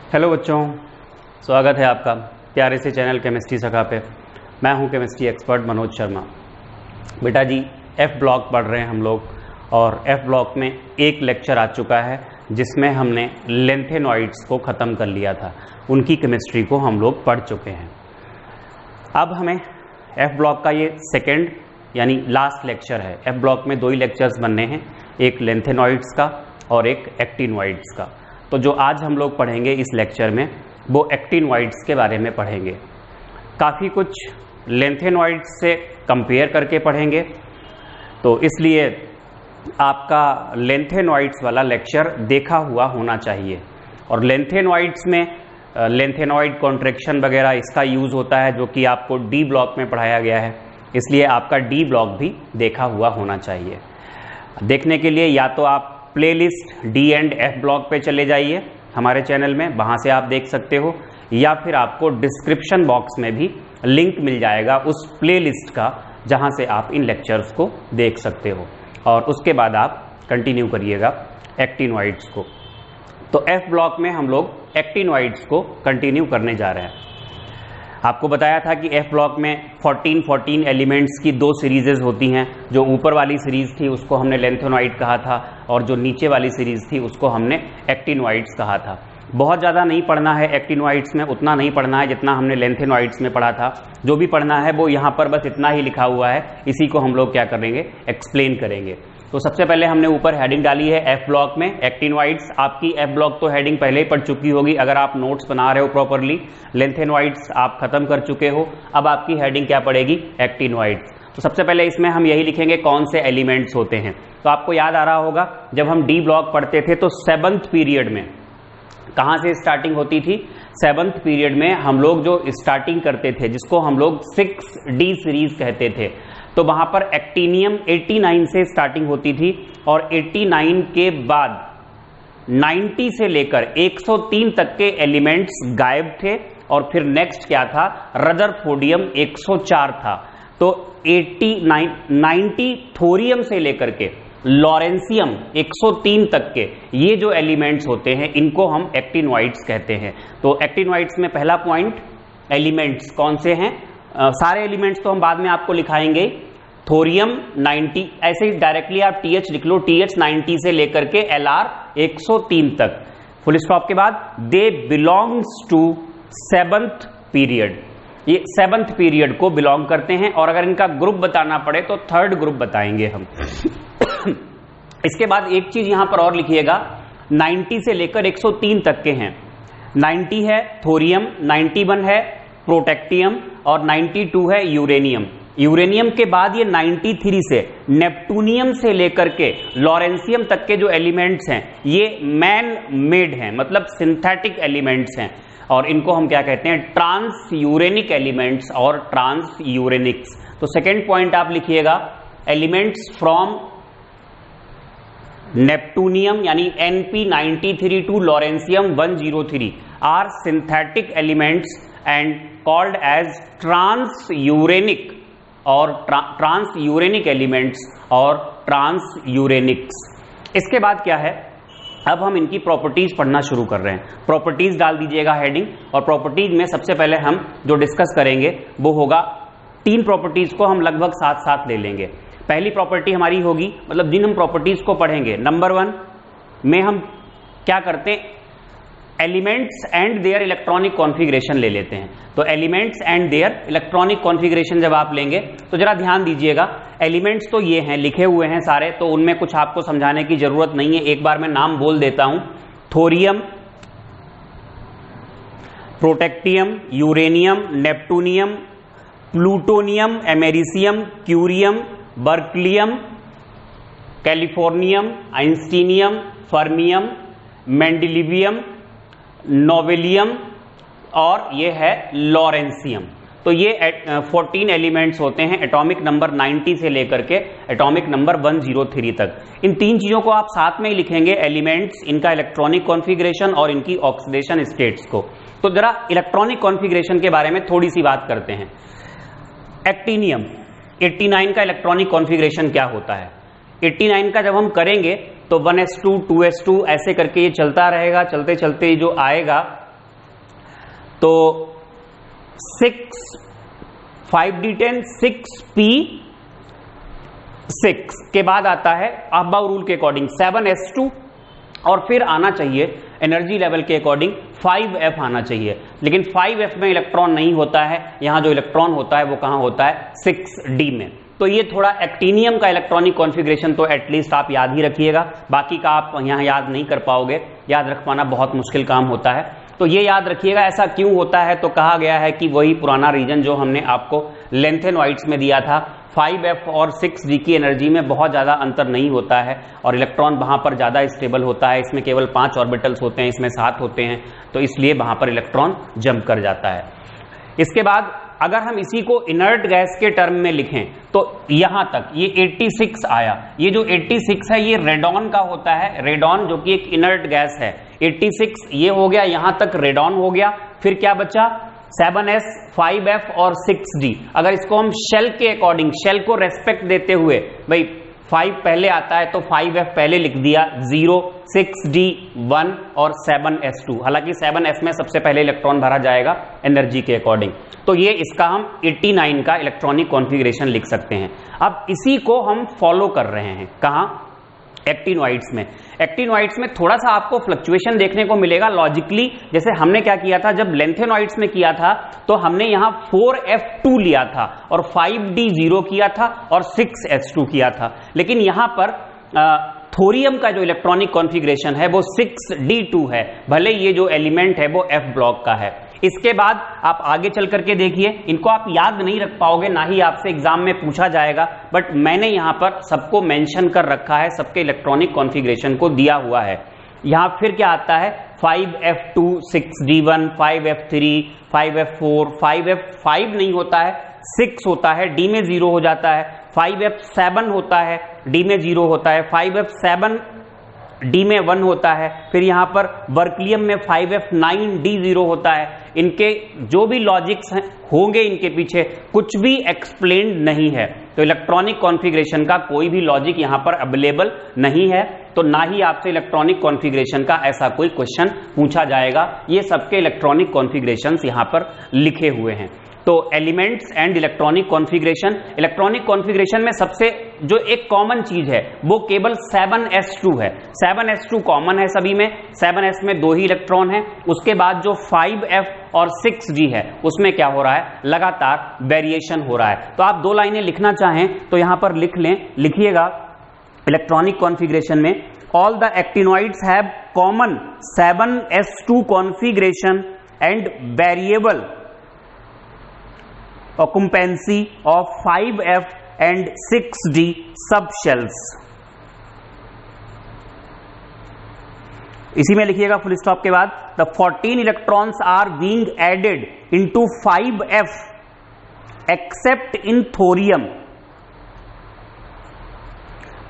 Hello बच्चों, स्वागत है आपका प्यारे से चैनल केमिस्ट्री सखा पे। मैं हूं केमिस्ट्री एक्सपर्ट मनोज शर्मा। बेटा जी, एफ ब्लॉक पढ़ रहे हैं हम लोग और एफ ब्लॉक में एक लेक्चर आ चुका है जिसमें हमने लेंथेनॉइड्स को ख़त्म कर लिया था। उनकी केमिस्ट्री को हम लोग पढ़ चुके हैं। अब हमें एफ ब्लॉक का ये सेकेंड यानी लास्ट लेक्चर है। एफ ब्लॉक में दो ही लेक्चर्स बनने हैं, एक लेंथेनॉइड्स का और एक एक्टिनॉइड्स का। तो जो आज हम लोग पढ़ेंगे इस लेक्चर में वो एक्टिनॉइड्स के बारे में पढ़ेंगे। काफ़ी कुछ लेंथेनॉइड्स से कंपेयर करके पढ़ेंगे, तो इसलिए आपका लेंथेनॉइड्स वाला लेक्चर देखा हुआ होना चाहिए। और लेंथेनॉइड्स में लेंथेनॉइड कॉन्ट्रैक्शन वगैरह इसका यूज़ होता है, जो कि आपको डी ब्लॉक में पढ़ाया गया है, इसलिए आपका डी ब्लॉक भी देखा हुआ होना चाहिए। देखने के लिए या तो आप playlist D and F block पे चले जाइए हमारे चैनल में, वहाँ से आप देख सकते हो, या फिर आपको डिस्क्रिप्शन बॉक्स में भी लिंक मिल जाएगा उस प्लेलिस्ट का, जहाँ से आप इन लेक्चर्स को देख सकते हो। और उसके बाद आप कंटिन्यू करिएगा एक्टिनॉइड्स को। तो एफ ब्लॉक में हम लोग एक्टिनॉइड्स को कंटिन्यू करने जा रहे हैं। आपको बताया था कि एफ ब्लॉक में 14 एलिमेंट्स की दो सीरीजेज होती हैं। जो ऊपर वाली सीरीज थी उसको हमने लेंथेनॉइड कहा था, और जो नीचे वाली सीरीज थी उसको हमने एक्टिनॉइड्स कहा था। बहुत ज़्यादा नहीं पढ़ना है एक्टिनॉइड्स में, उतना नहीं पढ़ना है जितना हमने लेंथेनॉइड्स में पढ़ा था। जो भी पढ़ना है वो यहाँ पर बस इतना ही लिखा हुआ है, इसी को हम लोग क्या करेंगे, एक्सप्लेन करेंगे। तो सबसे पहले हमने ऊपर हेडिंग डाली है एफ ब्लॉक में एक्टिनॉइड्स। आपकी एफ ब्लॉक तो हेडिंग पहले ही पढ़ चुकी होगी अगर आप नोट्स बना रहे हो प्रॉपरली। लेंथेनॉइड्स आप खत्म कर चुके हो, अब आपकी हेडिंग क्या पड़ेगी, एक्टिनॉइड्स। तो सबसे पहले इसमें हम यही लिखेंगे कौन से एलिमेंट्स होते हैं। तो आपको याद आ रहा होगा जब हम डी ब्लॉक पढ़ते थे तो 7th पीरियड में कहाँ से स्टार्टिंग होती थी, 7th पीरियड में हम लोग जो स्टार्टिंग करते थे जिसको हम लोग 6D सीरीज कहते थे, तो वहां पर एक्टिनियम 89 से स्टार्टिंग होती थी और 89 के बाद 90 से लेकर 103 तक के एलिमेंट्स गायब थे। और फिर नेक्स्ट क्या था, रदरफोर्डियम 104 था। तो 90 थोरियम से लेकर के लॉरेंसियम 103 तक के ये जो एलिमेंट्स होते हैं इनको हम एक्टिनॉइड्स कहते हैं। तो एक्टिनॉइड्स में पहला पॉइंट, एलिमेंट्स कौन से हैं, सारे एलिमेंट्स तो हम बाद में आपको लिखाएंगे। थोरियम 90, ऐसे ही डायरेक्टली आप TH लिख लो, TH 90 से लेकर के LR 103 तक, फुल स्टॉप के बाद दे बिलोंग्स टू 7th पीरियड। ये 7th पीरियड को बिलोंग करते हैं, और अगर इनका ग्रुप बताना पड़े तो 3rd ग्रुप बताएंगे हम। इसके बाद एक चीज यहां पर और लिखिएगा, 90 से लेकर 103 तक के हैं। 90 है थोरियम, 91 है प्रोटेक्टियम और 92 है यूरेनियम। यूरेनियम के बाद ये 93 से नेपटूनियम से लेकर के लॉरेंसियम तक के जो एलिमेंट्स हैं ये मैन मेड हैं, मतलब सिंथेटिक एलिमेंट्स हैं, और इनको हम क्या कहते हैं, ट्रांस यूरेनिक एलिमेंट्स और ट्रांस यूरेनिक्स। तो सेकेंड पॉइंट आप लिखिएगा, एलिमेंट्स फ्रॉम नेपटूनियम यानी NP93 to lawrencium 103 are synthetic elements and called as trans uranic और ट्रांस यूरेनिक एलिमेंट्स और ट्रांस यूरेनिक्स। इसके बाद क्या है, अब हम इनकी प्रॉपर्टीज पढ़ना शुरू कर रहे हैं। प्रॉपर्टीज डाल दीजिएगा हेडिंग, और प्रॉपर्टीज में सबसे पहले हम जो डिस्कस करेंगे वो होगा, 3 प्रॉपर्टीज को हम लगभग साथ साथ ले लेंगे। पहली प्रॉपर्टी हमारी होगी, मतलब जिन हम प्रॉपर्टीज को पढ़ेंगे, नंबर 1 में हम क्या करते हैं, elements and their electronic configuration ले लेते हैं। तो elements and their electronic configuration जब आप लेंगे तो जरा ध्यान दीजिएगा, एलिमेंट्स तो ये हैं, लिखे हुए हैं सारे, तो उनमें कुछ आपको समझाने की जरूरत नहीं है। एक बार मैं नाम बोल देता हूं, thorium, protactinium, uranium, neptunium, plutonium, americium, curium, berkelium, californium, einsteinium, fermium, mendelevium, nobelium और ये है लॉरेंसियम। तो ये 14 एलिमेंट्स होते हैं, एटॉमिक नंबर 90 से लेकर के एटॉमिक नंबर 103 तक। इन 3 चीजों को आप साथ में ही लिखेंगे, एलिमेंट्स, इनका इलेक्ट्रॉनिक कॉन्फ़िगरेशन और इनकी ऑक्सीडेशन स्टेट्स को। तो जरा इलेक्ट्रॉनिक कॉन्फ़िगरेशन के बारे में थोड़ी सी बात करते हैं। एक्टिनियम 89 का इलेक्ट्रॉनिक कॉन्फ़िगरेशन क्या होता है, 89 का जब हम करेंगे तो 1s2 2s2 ऐसे करके ये चलता रहेगा, चलते चलते जो आएगा तो 5d10 6p6 के बाद आता है अहबाउ रूल के अकॉर्डिंग 7s2 और फिर आना चाहिए एनर्जी लेवल के अकॉर्डिंग 5f आना चाहिए, लेकिन 5f में इलेक्ट्रॉन नहीं होता है, यहां जो इलेक्ट्रॉन होता है वो कहां होता है 6d में। तो ये थोड़ा एक्टिनियम का इलेक्ट्रॉनिक कॉन्फ़िगरेशन तो एटलीस्ट आप याद ही रखिएगा, बाकी का आप यहां याद नहीं कर पाओगे, याद रख पाना बहुत मुश्किल काम होता है। तो ये याद रखिएगा ऐसा क्यों होता है, तो कहा गया है कि वही पुराना रीजन जो हमने आपको लेंथेनॉइड्स में दिया था, 5f और 6d की एनर्जी में बहुत ज़्यादा अंतर नहीं होता है और इलेक्ट्रॉन वहाँ पर ज़्यादा स्टेबल होता है, इसमें केवल 5 ऑर्बिटल्स होते हैं, इसमें 7 होते हैं, तो इसलिए वहाँ पर इलेक्ट्रॉन जंप कर जाता है। इसके बाद अगर हम इसी को इनर्ट गैस के टर्म में लिखें तो यहां तक ये 86 आया, ये जो 86 है ये रेडॉन का होता है, रेडॉन जो कि एक इनर्ट गैस है। 86 ये हो गया, यहां तक रेडॉन हो गया, फिर क्या बचा 7s 5f और 6d। अगर इसको हम शेल के अकॉर्डिंग, शेल को रेस्पेक्ट देते हुए, भाई 5 पहले आता है तो 5f पहले लिख दिया 0, 6d 1 और 7s2। हालांकि 7s में सबसे पहले इलेक्ट्रॉन भरा जाएगा एनर्जी के अकॉर्डिंग। तो ये इसका हम 89 का इलेक्ट्रॉनिक कॉन्फ़िगरेशन लिख सकते हैं। अब इसी को हम फॉलो कर रहे हैं कहां, एक्टिनॉइड्स में। एक्टिनॉइड्स में थोड़ा सा आपको फ्लक्चुएशन देखने को मिलेगा लॉजिकली। जैसे हमने क्या किया था, जब लेंथेनॉइड्स में किया था तो हमने यहां 4f2 लिया था और 5d0 किया था और 6s2 किया था, लेकिन यहां पर थोरियम का जो इलेक्ट्रॉनिक कॉन्फ़िगरेशन है वो 6d2 है, भले ये जो एलिमेंट है वो f ब्लॉक का है। इसके बाद आप आगे चल करके देखिए, इनको आप याद नहीं रख पाओगे, ना ही आपसे एग्जाम में पूछा जाएगा, बट मैंने यहां पर सबको मेंशन कर रखा है, सबके इलेक्ट्रॉनिक कॉन्फ़िगरेशन को दिया हुआ है। यहां फिर क्या आता है 5f2 6d1 5f3 5f4 5f5 नहीं होता है 6 होता है, d में 0 हो जाता है, 5f7 होता है, d में 0 होता है, 5f7 d में 1 होता है, फिर यहां पर बर्कलियम में 5f9d0 होता है। इनके जो भी लॉजिक्स हैं होंगे इनके पीछे कुछ भी एक्सप्लेन्ड नहीं है, तो इलेक्ट्रॉनिक कॉन्फ़िगरेशन का कोई भी लॉजिक यहां पर अवेलेबल नहीं है, तो ना ही आपसे इलेक्ट्रॉनिक कॉन्फ़िगरेशन का ऐसा कोई क्वेश्चन पूछा जाएगा। ये सबके इलेक्ट्रॉनिक कॉन्फ़िगरेशंस यहां पर लिखे हुए हैं। तो elements and electronic configuration, electronic configuration में सबसे जो एक कॉमन चीज है वो केवल 7s2 है। 7s2 कॉमन है सभी में, 7s में 2 ही इलेक्ट्रॉन है। उसके बाद जो 5f और 6d है उसमें क्या हो रहा है, लगातार वेरिएशन हो रहा है। तो आप 2 लाइनें लिखना चाहें तो यहां पर लिख लें, लिखिएगा इलेक्ट्रॉनिक कॉन्फ़िगरेशन में all the actinoids have common 7s2 configuration and variable occupancy of 5f and 6d subshells। इसी में लिखिएगा फुल स्टॉप के बाद the 14 electrons are being added into 5f except in thorium,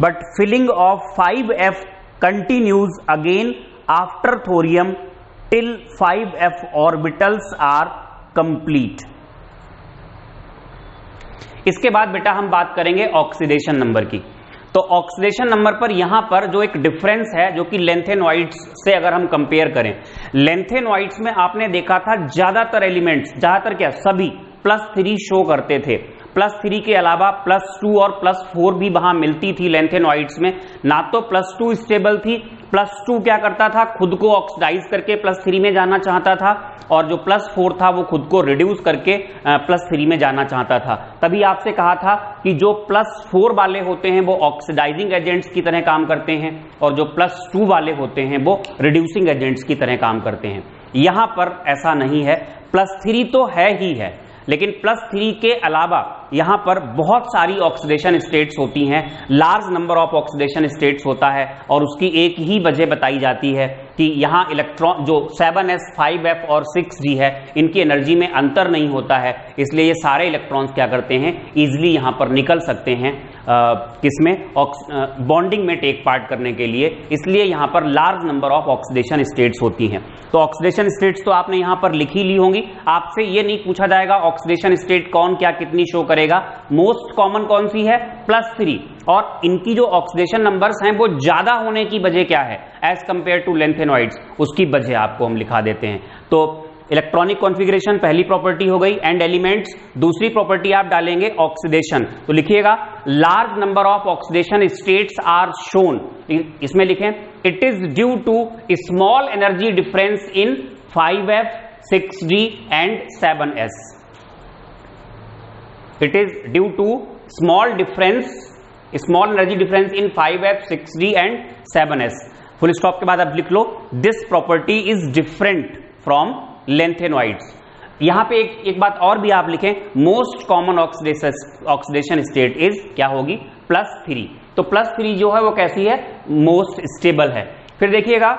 but filling of 5f continues again after thorium till 5f orbitals are complete। इसके बाद बेटा हम बात करेंगे ऑक्सीडेशन नंबर की। तो ऑक्सीडेशन नंबर पर यहां पर जो एक डिफरेंस है जो कि लेंथेनॉइड्स से अगर हम कंपेयर करें, लेंथेनॉइड्स में आपने देखा था ज्यादातर एलिमेंट्स, ज्यादातर क्या सभी +3 शो करते थे। +3 के अलावा +2 और +4 भी वहां मिलती थी लेंथेनॉइड्स में। ना तो +2 स्टेबल थी, +2 क्या करता था, खुद को ऑक्सीडाइज करके +3 में जाना चाहता था, और जो +4 था वो खुद को रिड्यूस करके +3 में जाना चाहता था। तभी आपसे कहा था कि जो +4 वाले होते हैं वो ऑक्सीडाइजिंग एजेंट्स की तरह काम करते हैं और जो +2 वाले होते हैं वो रिड्यूसिंग एजेंट्स की तरह काम करते हैं। यहां पर ऐसा नहीं है, +3 तो है ही है, लेकिन +3 के अलावा यहां पर बहुत सारी ऑक्सीडेशन स्टेट्स होती हैं, large number of oxidation states होता है, और उसकी एक ही वजह बताई जाती है कि यहां इलेक्ट्रॉन जो 7s 5f और 6d है इनकी एनर्जी में अंतर नहीं होता है, इसलिए ये सारे इलेक्ट्रॉन्स क्या करते हैं, इजिली यहां पर निकल सकते हैं किसमें, बॉन्डिंग में टेक पार्ट करने के लिए, इसलिए यहां पर large number of oxidation states होती हैं। तो ऑक्सीडेशन स्टेट्स तो आपने यहां पर लिखी ली होंगी, आपसे ये नहीं पूछा जाएगा ऑक्सीडेशन स्टेट कौन क्या कितनी शो करेगा। मोस्ट कॉमन कौन सी है, +3, और इनकी जो ऑक्सीडेशन नंबर्स हैं वो ज्यादा होने की वजह क्या है एज कंपेयर टू लेंथेनॉइड्स, उसकी वजह आपको हम लिखा देते हैं। तो इलेक्ट्रॉनिक कॉन्फ़िगरेशन पहली प्रॉपर्टी हो गई, एंड एलिमेंट्स दूसरी प्रॉपर्टी आप डालेंगे ऑक्सीडेशन। तो लिखिएगा large number of oxidation states are shown, इसमें लिखें it is due to small energy difference in 5f 6d and 7s। It is due to small energy difference in 5f 6d and 7s। Full stop के बाद आप लिख लो this property is different from lanthanoids. यहां पे एक बात और भी आप लिखें, most common oxidation state is क्या होगी, +3। तो +3 जो है वो कैसी है, मोस्ट स्टेबल है। फिर देखिएगा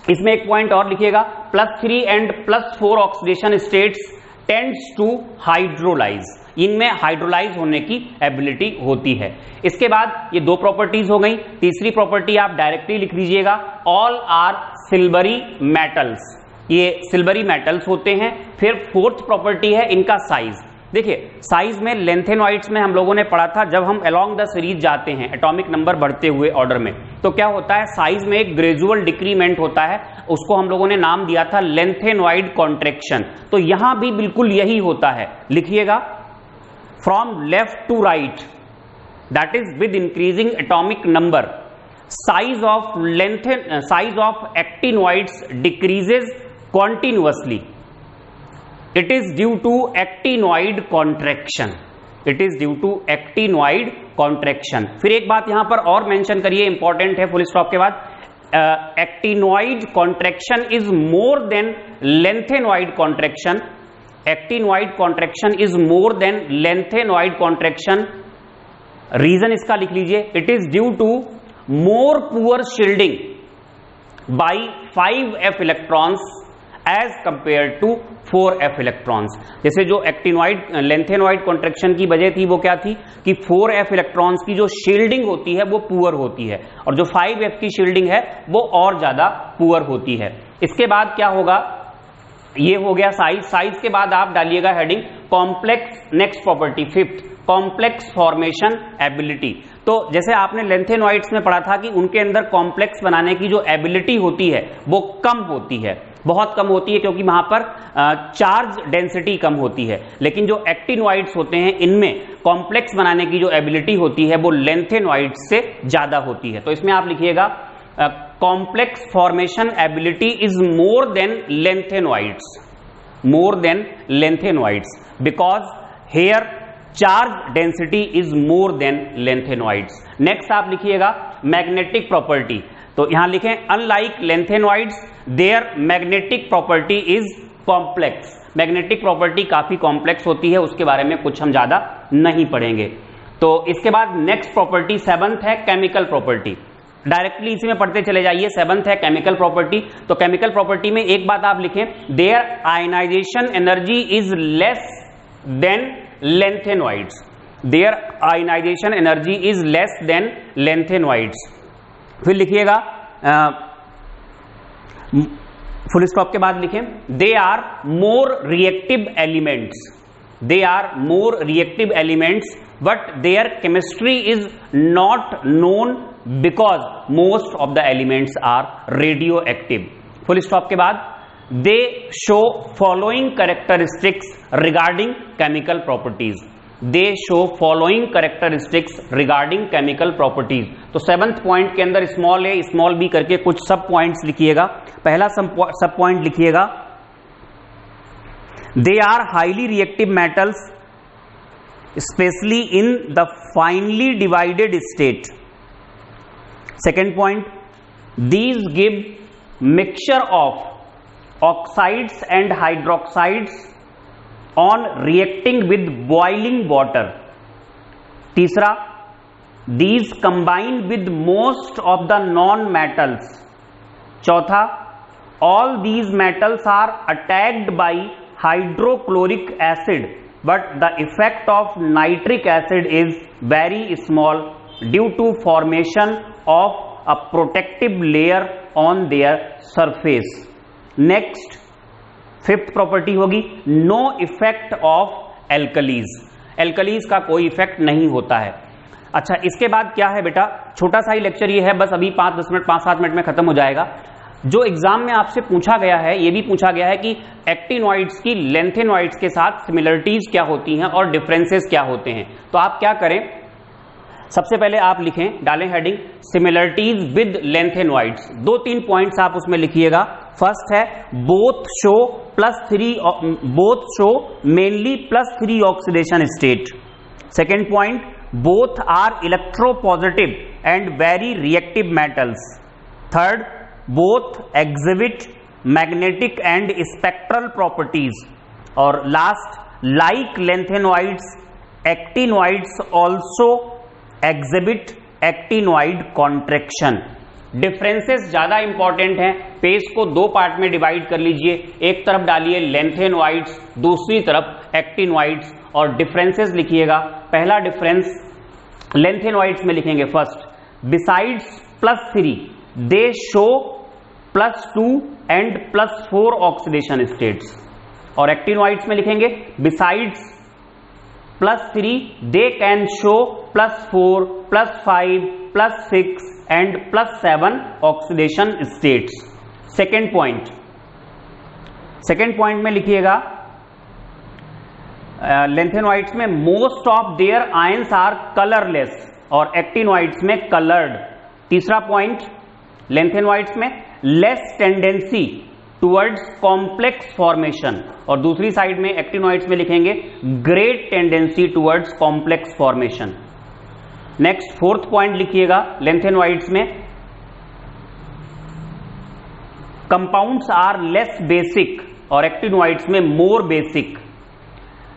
इसमें एक पॉइंट और लिखिएगा, +3 and +4 oxidation states tends to hydrolyse, इनमें हाइड्रोलाइज होने की एबिलिटी होती है। इसके बाद ये दो प्रॉपर्टीज हो गई। तीसरी प्रॉपर्टी आप डायरेक्टली लिख लीजिएगा, ऑल आर सिल्वरी मेटल्स, ये सिल्वरी मेटल्स होते हैं। फिर फोर्थ प्रॉपर्टी है इनका साइज। देखिए साइज में लेंथेनॉइड्स में हम लोगों ने पढ़ा था, जब हम अलोंग द सीरीज जाते हैं एटॉमिक नंबर बढ़ते हुए ऑर्डर में, तो क्या होता है साइज में एक ग्रेजुअल डिक्रीमेंट होता है, उसको हम लोगों ने नाम दिया था लेंथेनॉइड कॉन्ट्रैक्शन। तो यहां भी बिल्कुल यही होता है, लिखिएगा from left to right, that is with increasing atomic number size of actinoids decreases continuously. It is due to actinoid contraction. It is due to actinoid contraction. फिर एक बात यहां पर और मेंशन करिए, इंपॉर्टेंट है फुल स्टॉप के बाद, actinoid contraction is more than lengthenoid contraction. Actinoid contraction is more than lengthenoid contraction. Reason इसका लिख लीजिए, it is due to more poor shielding by 5f electrons as compare to 4f electrons. जैसे जो actinoid lanthanoid contraction की वजह थी वो क्या थी कि 4f इलेक्ट्रॉन्स की जो शील्डिंग होती है वो पुअर होती है, और जो 5f की शील्डिंग है वो और ज्यादा पुअर होती है। इसके बाद क्या होगा, ये हो गया साइज। साइज के बाद आप डालिएगा heading complex, next property fifth, complex formation ability. तो जैसे आपने लेंथेनॉइड्स में पढ़ा था कि उनके अंदर कॉम्प्लेक्स बनाने की जो एबिलिटी होती है वो कम होती है, बहुत कम होती है, क्योंकि वहां पर चार्ज डेंसिटी कम होती है। लेकिन जो एक्टिनॉइड्स होते हैं इनमें कॉम्प्लेक्स बनाने की जो एबिलिटी होती है वो लेंथेनॉइड्स से ज्यादा होती है। तो इसमें आप लिखिएगा complex formation ability is more than lanthanoids, because their charge density is more than lanthanoids. Next आप लिखिएगा मैग्नेटिक प्रॉपर्टी। तो यहां लिखें unlike lanthanoids their magnetic property is complex. Magnetic property काफी कॉम्प्लेक्स होती है, उसके बारे में कुछ हम ज्यादा नहीं पढ़ेंगे। तो इसके बाद नेक्स्ट प्रॉपर्टी सेवंथ है केमिकल प्रॉपर्टी। डायरेक्टली इसी में पढ़ते चले जाइए, सेवंथ है केमिकल प्रॉपर्टी। तो केमिकल प्रॉपर्टी में एक बात आप लिखें, their ionisation energy is less than lanthanoids, their ionisation energy is less than lanthanoids. फिर लिखिएगा फुल स्टॉप के बाद लिखें they are more reactive elements, they are more reactive elements but their chemistry is not known because most of the elements are radio active. Full stop के बाद they show following characteristics regarding chemical properties, they show following characteristics regarding chemical properties. तो seventh point के अंदर small ए small B करके कुछ सब points लिखिएगा। पहला सब पॉइंट लिखिएगा, they are highly reactive metals specially in the finely divided state. Second point, these give mixture of oxides and hydroxides on reacting with boiling water. तीसरा, these combine with most of the non-metals. चौथा, all these metals are attacked by hydrochloric acid but the effect of nitric acid is very small due to formation of a protective layer on their surface. Next, fifth property होगी no effect of alkalis, alkalis का कोई effect नहीं होता है। अच्छा, इसके बाद क्या है बेटा, छोटा सा ही लेक्चर ये है, बस अभी 5-10 मिनट 5-7 मिनट में खत्म हो जाएगा। जो एग्जाम में आपसे पूछा गया है, ये भी पूछा गया है कि एक्टिनॉइड्स की लेंथेनॉइड्स के साथ सिमिलरिटीज क्या होती हैं और डिफरेंसेस क्या होते हैं। तो आप क्या करें, सबसे पहले आप लिखें, डालें heading similarities with lanthanoids. 2-3 points आप उसमें लिखिएगा। फर्स्ट है both show mainly +3 oxidation state. Second point, both are electropositive and very reactive metals. Third, both exhibit magnetic and spectral properties. और last, like lanthanoids actinoids also exhibit actinoid contraction. Differences ज्यादा important हैं। Page को 2 part में divide कर लीजिए, एक तरफ डालिए लेंथेनॉइड्स, दूसरी तरफ एक्टिनॉइड्स, और डिफरेंसेस लिखिएगा। पहला डिफरेंस लेंथेनॉइड्स में लिखेंगे first, besides +3 they show +2 and +4 oxidation states. और एक्टिनॉइड्स में लिखेंगे besides +3 they can show +4, +5, +6 and +7 oxidation states. Second point में लिखिएगा लेंथेनॉइड्स में most of their ions are colourless और एक्टिनॉइड्स में कलर्ड। तीसरा पॉइंट, लेंथेनॉइड्स में less tendency towards complex formation, और दूसरी साइड में एक्टिनॉइड्स में लिखेंगे great tendency towards complex formation. Next 4th point लिखिएगा, लेंथेनॉइड्स में कंपाउंड्स आर लेस बेसिक और एक्टिनॉइड्स में मोर बेसिक।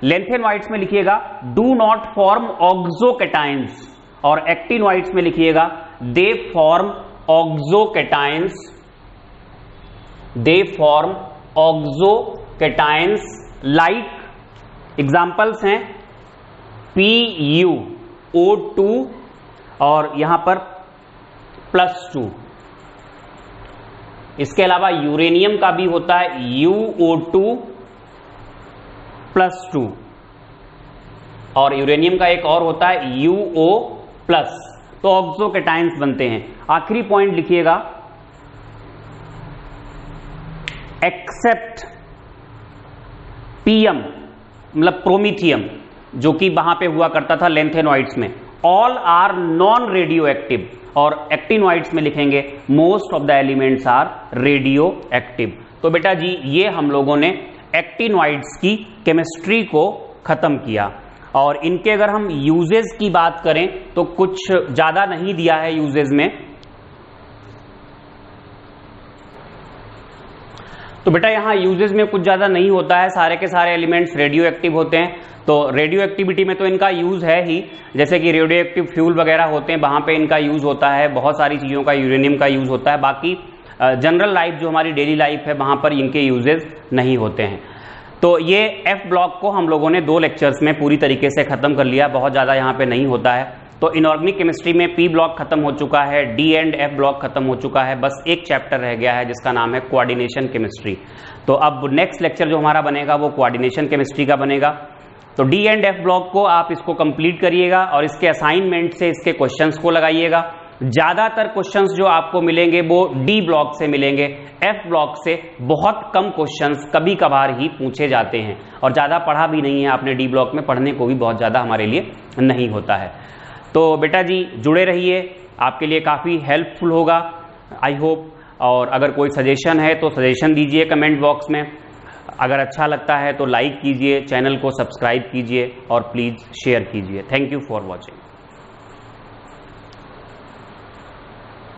लेंथेनॉइड्स में लिखिएगा डू नॉट फॉर्म ऑक्सोकेटाइंस, और एक्टिनॉइड्स में लिखिएगा they form oxocations, they form oxocations like, examples हैं PuO2 और यहां पर +2। इसके अलावा यूरेनियम का भी होता है UO2 +2, और यूरेनियम का एक और होता है UO+। तो ऑक्सोकेटाइंस बनते हैं। आखिरी पॉइंट लिखिएगा एक्सेप्ट PM मतलब प्रोमीथियम, जो कि वहां पे हुआ करता था लेंथेनॉइड्स में, all are non radio active, और एक्टिनॉइड्स में लिखेंगे most of the elements are radio active. तो बेटा जी ये हम लोगों ने एक्टिनॉइड्स की केमिस्ट्री को खत्म किया, और इनके अगर हम यूजेस की बात करें तो कुछ ज्यादा नहीं दिया है यूजेस में। तो बेटा यहां यूजेस में कुछ ज्यादा नहीं होता है, सारे के सारे एलिमेंट्स रेडियो एक्टिव होते हैं। तो रेडियो एक्टिविटी में तो इनका यूज है ही, जैसे कि रेडियो एक्टिव फ्यूल वगैरह होते हैं वहां पे इनका यूज होता है, बहुत सारी चीजों का यूरेनियम का यूज होता है। बाकी जनरल लाइफ जो हमारी डेली लाइफ है वहां पर इनके यूजेस नहीं होते हैं। तो ये F ब्लॉक को हम लोगों ने 2 लेक्चर्स में पूरी तरीके से खत्म कर लिया, बहुत ज्यादा यहाँ पे नहीं होता है। तो इनऑर्गेनिक केमिस्ट्री में P ब्लॉक खत्म हो चुका है, D एंड F ब्लॉक खत्म हो चुका है, बस एक चैप्टर रह गया है जिसका नाम है कोऑर्डिनेशन केमिस्ट्री। तो अब नेक्स्ट लेक्चर जो हमारा बनेगा वो कोऑर्डिनेशन केमिस्ट्री का बनेगा। तो D एंड F ब्लॉक को आप इसको कंप्लीट करिएगा और इसके असाइनमेंट से इसके क्वेश्चंस को लगाइएगा। ज्यादातर क्वेश्चंस जो आपको मिलेंगे वो D ब्लॉक से मिलेंगे, F ब्लॉक से बहुत कम क्वेश्चंस कभी कभार ही पूछे जाते हैं, और ज्यादा पढ़ा भी नहीं है आपने D ब्लॉक में, पढ़ने को भी बहुत ज्यादा हमारे लिए नहीं होता है। तो बेटा जी जुड़े रहिए, आपके लिए काफी हेल्पफुल होगा आई होप। और अगर कोई सजेशन है तो सजेशन दीजिए कमेंट बॉक्स में। अगर अच्छा लगता है तो लाइक कीजिए, चैनल को सब्सक्राइब कीजिए और प्लीज शेयर कीजिए। Thank you for watching.